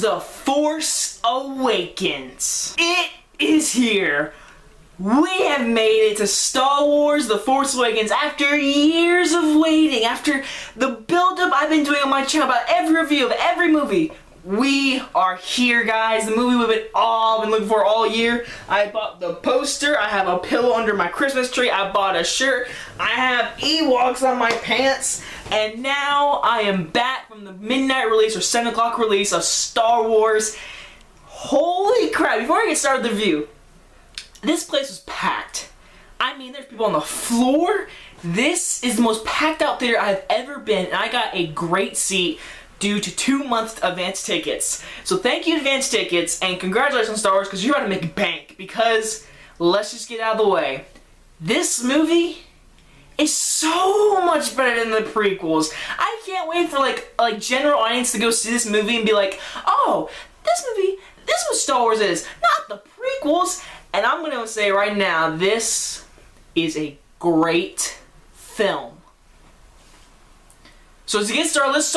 The Force Awakens. It is here. We have made it to Star Wars The Force Awakens after years of waiting, after the build-up I've been doing on my channel about every review of every movie. We are here, guys. The movie we've been looking for all year. I bought the poster. I have a pillow under my Christmas tree. I bought a shirt. I have Ewoks on my pants. And now I am back from the midnight release or 7 o'clock release of Star Wars. Holy crap. Before I get started with the review, this place was packed. I mean, there's people on the floor. This is the most packed out theater I've ever been, and I got a great seat due to 2 months advance tickets. So thank you advance tickets, and congratulations Star Wars, because you're about to make bank, because let's just get out of the way. This movie is so much better than the prequels. I can't wait for like general audience to go see this movie and be like, oh, this movie, this is what Star Wars is, not the prequels. And I'm going to say right now, this is a great film. So to get started, let's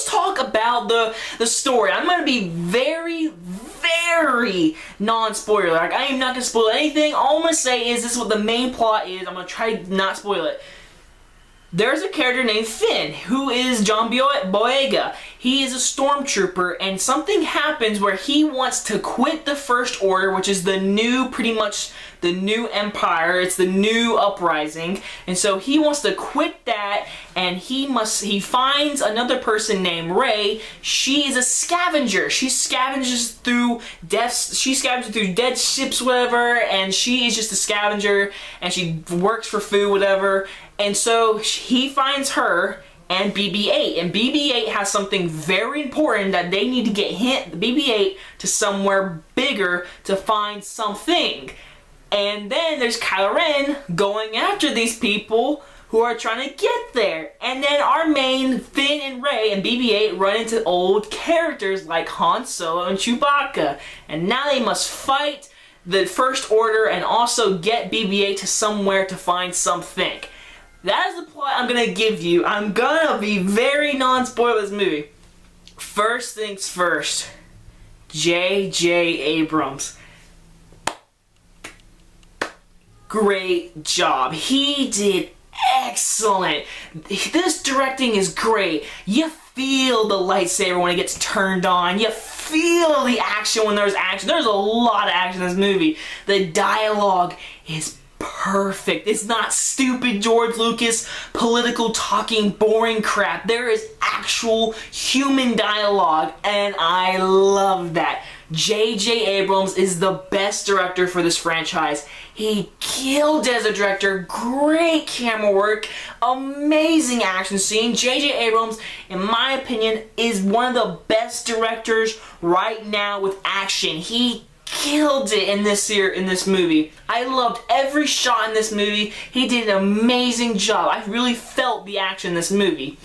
talk about the story. I'm going to be very non-spoiler. Like, I am not going to spoil anything. All I'm going to say is this is what the main plot is. I'm going to try to not spoil it. There's a character named Finn, who is John Boyega. He is a stormtrooper, and something happens where he wants to quit the First Order, which is the new, pretty much the new empire. It's the new uprising, and so he wants to quit that, and he finds another person named Rey. She is a scavenger. She scavenges through dead ships, whatever, and she is just a scavenger, and she works for food, whatever. And so he finds her and BB-8, and BB-8 has something very important that they need to get BB-8 to somewhere bigger to find something. And then there's Kylo Ren going after these people who are trying to get there. And then our main Finn and Rey and BB-8 run into old characters like Han Solo and Chewbacca. And now they must fight the First Order and also get BB-8 to somewhere to find something. That is the plot I'm going to give you. I'm going to be very non-spoiler this movie. First things first. J.J. Abrams. Great job. He did excellent. This directing is great. You feel the lightsaber when it gets turned on. You feel the action when there's action. There's a lot of action in this movie. The dialogue is perfect. It's not stupid George Lucas political talking boring crap. There is actual human dialogue, and I love that. J.J. Abrams is the best director for this franchise. He killed as a director. Great camera work. Amazing action scene. J.J. Abrams, in my opinion, is one of the best directors right now with action. He killed it in this movie. I loved every shot in this movie. He did an amazing job. I really felt the action in this movie.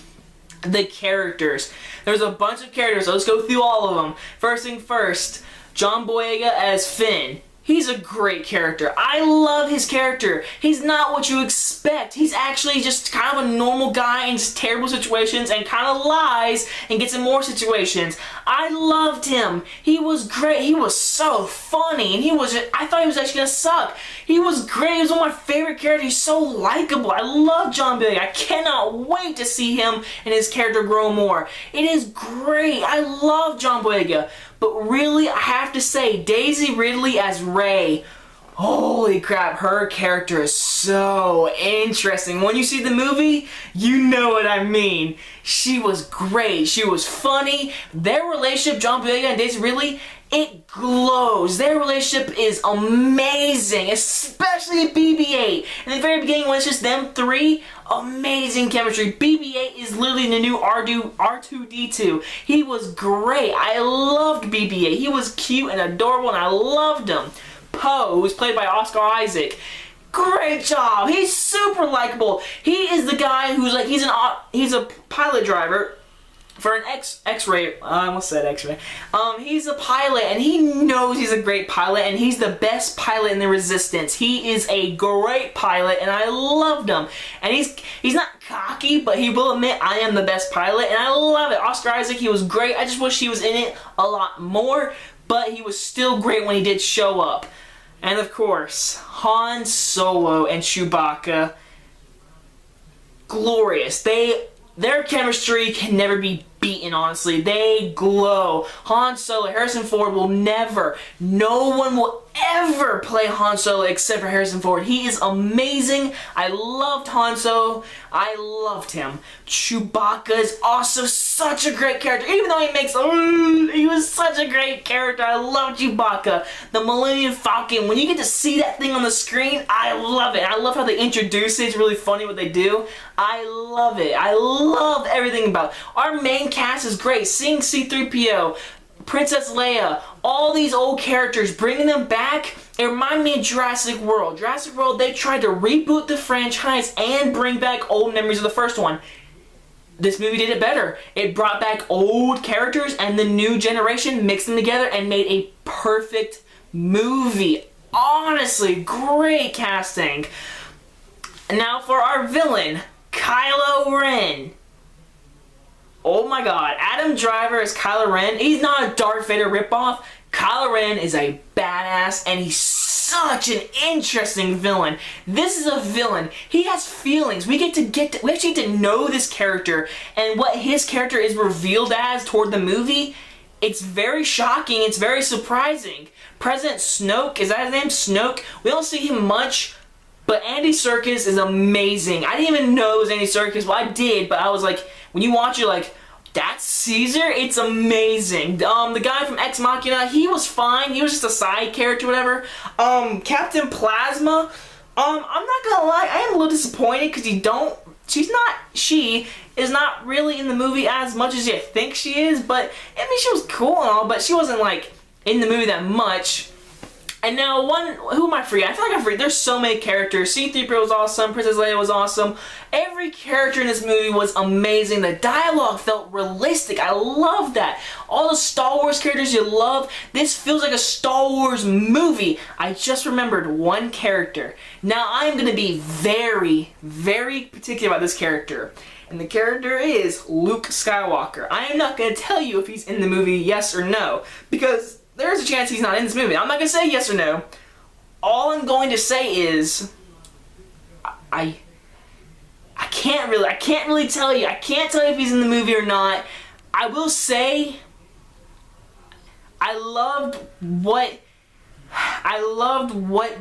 The characters. There's a bunch of characters, so let's go through all of them. First thing first, John Boyega as Finn. He's a great character. I love his character. He's not what you expect. He's actually just kind of a normal guy in terrible situations and kind of lies and gets in more situations. I loved him. He was great. He was so funny, and I thought he was actually gonna suck. He was great. He was one of my favorite characters. He's so likable. I love John Boyega. I cannot wait to see him and his character grow more. It is great. I love John Boyega. But really, I have to say, Daisy Ridley as Rey, holy crap, her character is so interesting. When you see the movie, you know what I mean. She was great. She was funny. Their relationship, John Boyega and Daisy Ridley, it glows. Their relationship is amazing, especially BB-8. In the very beginning, when it's just them three, amazing chemistry. BB-8 is literally the new R2-D2. He was great. I loved BB-8. He was cute and adorable, and I loved him. Poe, who's played by Oscar Isaac. Great job. He's super likable. He is the guy who's like, he's a pilot driver for an X-ray, I almost said X-ray. He's a pilot, and he knows he's a great pilot, and he's the best pilot in the Resistance. He is a great pilot, and I loved him. And he's not cocky, but he will admit, I am the best pilot, and I love it. Oscar Isaac, he was great. I just wish he was in it a lot more, but he was still great when he did show up. And of course, Han Solo and Chewbacca, glorious. Their chemistry can never be beaten, honestly. They glow. Han Solo, Harrison Ford will never, no one will ever play Han Solo except for Harrison Ford. He is amazing. I loved Han Solo. I loved him. Chewbacca is also such a great character. Even though he was such a great character. I love Chewbacca. The Millennium Falcon, when you get to see that thing on the screen, I love it. I love how they introduce it. It's really funny what they do. I love it. I love everything about it. Our main cast is great. Seeing C-3PO, Princess Leia, all these old characters, bringing them back, it reminded me of Jurassic World. Jurassic World, they tried to reboot the franchise and bring back old memories of the first one. This movie did it better. It brought back old characters and the new generation, mixed them together, and made a perfect movie. Honestly, great casting. Now for our villain, Kylo Ren. Oh my god, Adam Driver is Kylo Ren. He's not a Darth Vader ripoff. Kylo Ren is a badass, and he's such an interesting villain. This is a villain. He has feelings. We actually get to know this character, and what his character is revealed as toward the movie. It's very shocking. It's very surprising. President Snoke, is that his name? Snoke. We don't see him much. But Andy Serkis is amazing. I didn't even know it was Andy Serkis. Well, I did, but I was like, when you watch it, like, that's Caesar? It's amazing. The guy from Ex Machina, he was fine. He was just a side character, whatever. Captain Plasma, I'm not gonna lie, I am a little disappointed because she is not really in the movie as much as you think she is, but, I mean, she was cool and all, but she wasn't, like, in the movie that much. And now who am I forgetting? I feel like I'm forgetting. There's so many characters. C-3PO was awesome. Princess Leia was awesome. Every character in this movie was amazing. The dialogue felt realistic. I love that. All the Star Wars characters you love. This feels like a Star Wars movie. I just remembered one character. Now I'm going to be very, very particular about this character. And the character is Luke Skywalker. I am not going to tell you if he's in the movie, yes or no, because there's a chance he's not in this movie. I'm not going to say yes or no. All I'm going to say is, I can't really tell you. I can't tell you if he's in the movie or not. I will say, I loved what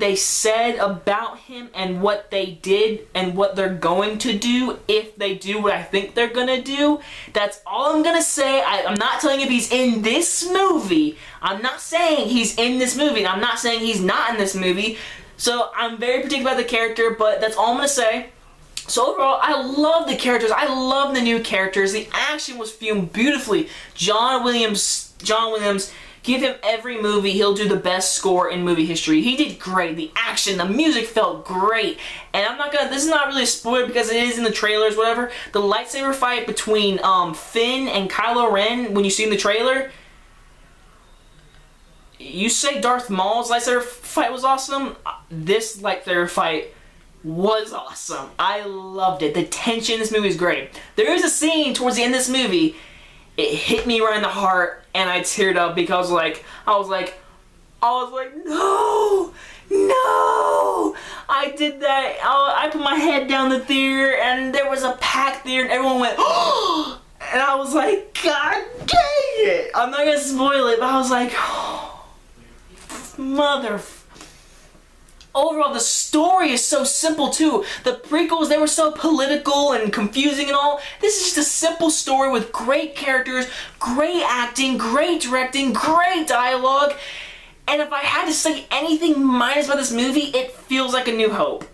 they said about him and what they did and what they're going to do if they do what I think they're gonna do. That's all I'm gonna say. I'm not telling you if he's in this movie. I'm not saying he's in this movie. I'm not saying he's not in this movie. So I'm very particular about the character, but that's all I'm gonna say. So overall, I love the characters. I love the new characters. The action was filmed beautifully. John Williams, give him every movie, he'll do the best score in movie history. He did great. The action, the music felt great. And this is not really a spoiler because it is in the trailers, whatever. The lightsaber fight between Finn and Kylo Ren, when you see in the trailer, you say Darth Maul's lightsaber fight was awesome. This lightsaber fight was awesome. I loved it. The tension in this movie is great. There is a scene towards the end of this movie, it hit me right in the heart, and I teared up because I was like, no, I did that. I put my head down the theater, and there was a packed theater, and everyone went, oh, and I was like, God dang it! I'm not gonna spoil it, but I was like, oh, mother. Overall, the story is so simple too. The prequels, they were so political and confusing and all. This is just a simple story with great characters, great acting, great directing, great dialogue. And if I had to say anything minus about this movie, it feels like A New Hope.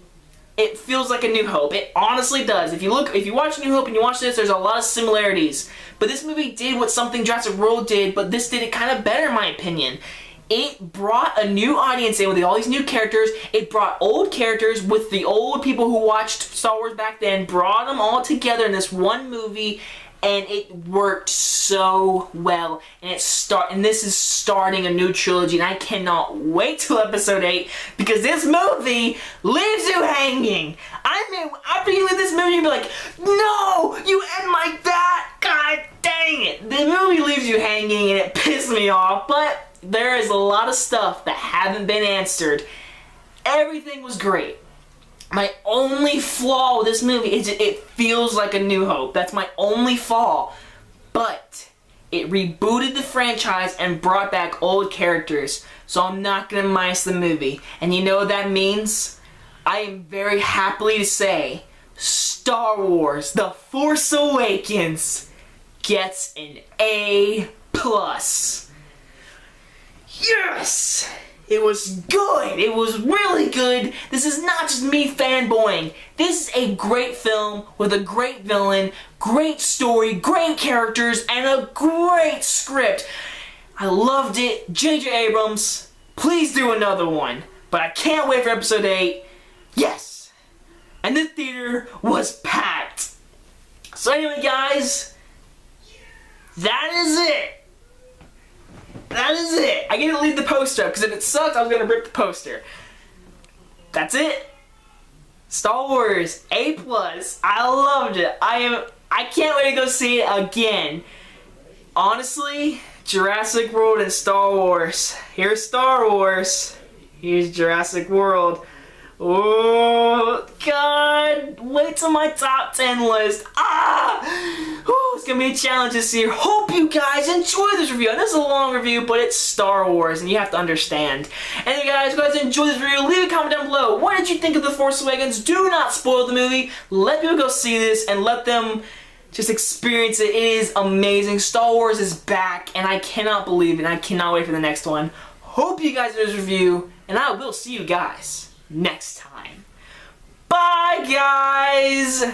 It feels like A New Hope. It honestly does. If you watch A New Hope and you watch this, there's a lot of similarities. But this movie did what something Jurassic World did, but this did it kind of better in my opinion. It brought a new audience in with all these new characters. It brought old characters with the old people who watched Star Wars back then, brought them all together in this one movie, and it worked so well. And this is starting a new trilogy, and I cannot wait till episode 8 because this movie leaves you hanging. I mean, after you leave this movie, you'll be like, no, you end like that. God dang it. The movie leaves you hanging, and it pissed me off, but there is a lot of stuff that haven't been answered. Everything was great. My only flaw with this movie is it feels like A New Hope. That's my only flaw. But it rebooted the franchise and brought back old characters. So I'm not going to minus the movie. And you know what that means? I am very happily to say Star Wars The Force Awakens gets an A+. Yes! It was good. It was really good. This is not just me fanboying. This is a great film with a great villain, great story, great characters, and a great script. I loved it. J.J. Abrams, please do another one. But I can't wait for episode 8. Yes! And the theater was packed. So anyway, guys, that is it. That is it. I get to leave the poster up because if it sucked, I was gonna rip the poster. That's it. Star Wars A+. I loved it. I can't wait to go see it again. Honestly, Jurassic World and Star Wars. Here's Star Wars. Here's Jurassic World. Oh God! Wait till my top 10 list. It's gonna be a challenge this year. Hope you guys enjoy this review. And this is a long review, but it's Star Wars, and you have to understand. Anyway, guys, if you guys enjoyed this video, leave a comment down below. What did you think of The Force Awakens? Do not spoil the movie. Let people go see this and let them just experience it. It is amazing. Star Wars is back, and I cannot believe it. And I cannot wait for the next one. Hope you guys enjoyed this review, and I will see you guys next time. Bye, guys!